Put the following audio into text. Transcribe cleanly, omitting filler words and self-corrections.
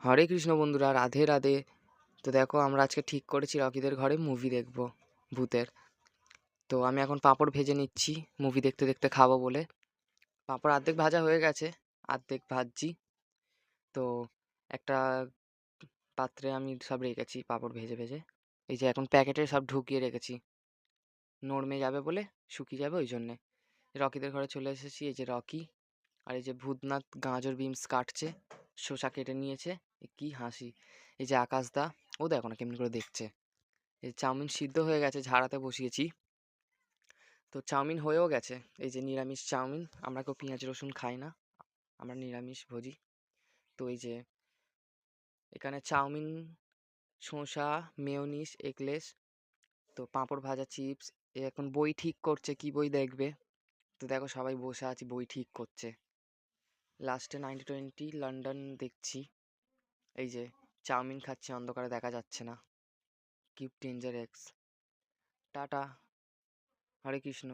হরে কৃষ্ণ বন্ধুরা, রাধে রাধে। তো দেখো, আমরা আজকে ঠিক করেছি রকিদের ঘরে মুভি দেখবো, ভূতের। তো আমি এখন পাঁপড় ভেজে নিচ্ছি, মুভি দেখতে দেখতে খাবো বলে। পাঁপড় অর্ধেক ভাজা হয়ে গেছে, অর্ধেক ভাজছি। তো একটা পাত্রে আমি সব রেখেছি পাঁপড় ভেজে ভেজে। এই যে এখন প্যাকেটে সব ঢুকিয়ে রেখেছি, নরমে যাবে বলে, শুকিয়ে যাবে ওই জন্যে। রকিদের ঘরে চলে এসেছি, এই যে রকি। আর এই যে ভূতনাথ গাজর বিমস কাটছে, শসা কেটে নিয়েছে। কি হাসি! এই যে আকাশদা, ও দেখো না কেমনি করে দেখছে। এই চাউমিন সিদ্ধ হয়ে গেছে, ঝাড়াতে বসিয়েছি। তো চাউমিন হয়েও গেছে। এই যে নিরামিষ চাউমিন, আমরা কেউ পেঁয়াজ রসুন খাই না, আমরা নিরামিষ ভোজি। তো এই যে এখানে চাউমিন, শসা, মেয়োনিজ, এগলেস, তো পাঁপড় ভাজা, চিপস। এ এখন বই ঠিক করছে, কি বই দেখবে। তো দেখো সবাই বসে আছি, বই ঠিক করছে। লাস্টে 90-20 লন্ডন দেখছি। এই যে চাউমিন খাচ্ছি, অন্ধকারে দেখা যাচ্ছে না। Keep danger x. টাটা। হরে কৃষ্ণ।